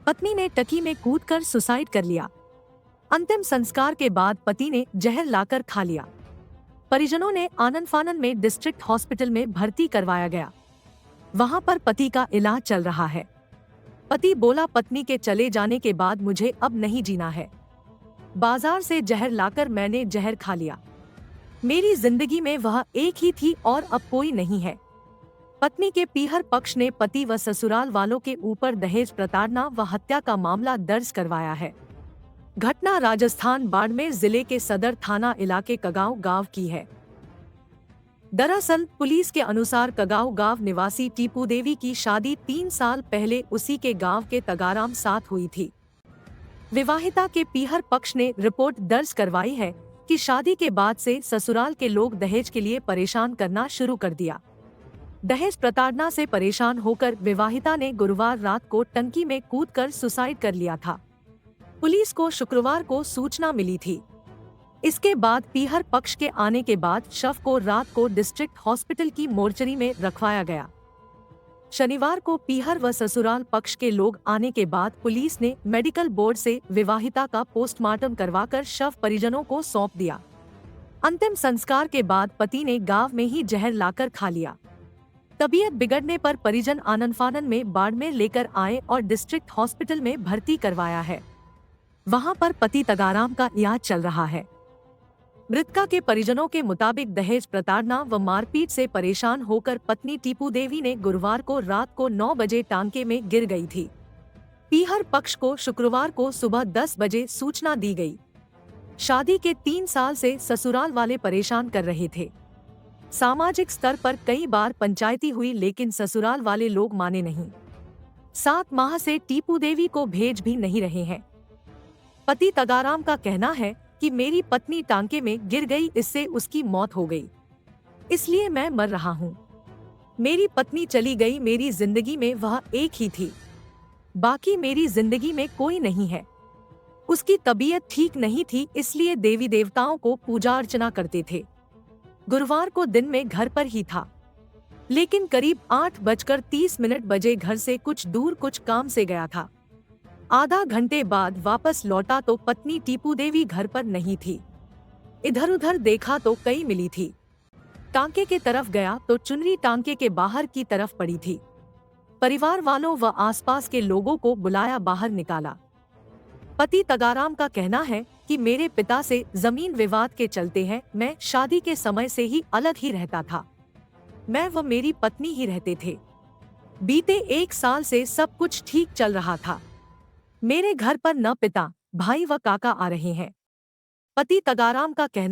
पत्नी ने टकी में कूदकर सुसाइड कर लिया। अंतिम संस्कार के बाद पति ने जहर लाकर खा लिया। परिजनों ने आनन फानन में डिस्ट्रिक्ट हॉस्पिटल में भर्ती करवाया गया। वहां पर पति का इलाज चल रहा है। पति बोला, पत्नी के चले जाने के बाद मुझे अब नहीं जीना है। बाजार से जहर लाकर मैंने जहर खा लिया। मेरी जिंदगी में वह एक ही थी और अब कोई नहीं है। पत्नी के पीहर पक्ष ने पति व ससुराल वालों के ऊपर दहेज प्रताड़ना व हत्या का मामला दर्ज करवाया है। घटना राजस्थान बाड़मेर जिले के सदर थाना इलाके कगांव गांव की है। दरअसल पुलिस के अनुसार कगांव गांव निवासी टीपू देवी की शादी 3 साल पहले उसी के गांव के तगाराम साथ हुई थी। विवाहिता के पीहर पक्ष ने रिपोर्ट दर्ज करवाई है कि शादी के बाद से ससुराल के लोग दहेज के लिए परेशान करना शुरू कर दिया। दहेज प्रताड़ना से परेशान होकर विवाहिता ने गुरुवार रात को टंकी में कूदकर सुसाइड कर लिया था। पुलिस को शुक्रवार को सूचना मिली थी। इसके बाद पीहर पक्ष के आने के बाद शव को रात को डिस्ट्रिक्ट हॉस्पिटल की मोर्चरी में रखवाया गया। शनिवार को पीहर व ससुराल पक्ष के लोग आने के बाद पुलिस ने मेडिकल बोर्ड से विवाहिता का पोस्टमार्टम करवाकर शव परिजनों को सौंप दिया। अंतिम संस्कार के बाद पति ने गांव में ही जहर लाकर खा लिया। तबीयत बिगड़ने पर परिजन आनन फानन में बाड़मेर लेकर आए और डिस्ट्रिक्ट हॉस्पिटल में भर्ती करवाया है। वहां पर पति तगाराम का इलाज चल रहा है। मृतका के परिजनों के मुताबिक दहेज प्रताड़ना व मारपीट से परेशान होकर पत्नी टीपू देवी ने गुरुवार को रात को 9 बजे टांके में गिर गई थी। पीहर पक्ष को शुक्रवार को सुबह 10 बजे सूचना दी गई। शादी के 3 साल से ससुराल वाले परेशान कर रहे थे। सामाजिक स्तर पर कई बार पंचायती हुई लेकिन ससुराल वाले लोग माने नहीं। 7 माह से टीपू देवी को भेज भी नहीं रहे हैं। पति तगाराम का कहना है कि मेरी पत्नी टांके में गिर गई, इससे उसकी मौत हो गई, इसलिए मैं मर रहा हूँ। मेरी पत्नी चली गई, मेरी जिंदगी में वह एक ही थी, बाकी मेरी जिंदगी में कोई नहीं है। उसकी तबीयत ठीक नहीं थी, इसलिए देवी देवताओं को पूजा अर्चना करते थे। गुरुवार को दिन में घर पर ही था, लेकिन करीब 8:30 बजे घर से कुछ दूर कुछ काम से गया था। आधा घंटे बाद वापस लौटा तो पत्नी टीपू देवी घर पर नहीं थी। इधर उधर देखा तो कहीं मिली थी। टांके के तरफ गया तो चुनरी टांके के बाहर की तरफ पड़ी थी। परिवार वालों व आसपास के लोगों को बुलाया, बाहर निकाला। पति तगाराम का कहना है कि मेरे पिता से जमीन विवाद के चलते हैं, मैं शादी के समय से ही अलग ही रहता था। मैं व मेरी पत्नी ही रहते थे। बीते 1 साल से सब कुछ ठीक चल रहा था। मेरे घर पर न पिता, भाई व काका आ रहे हैं। पति तगाराम का कहना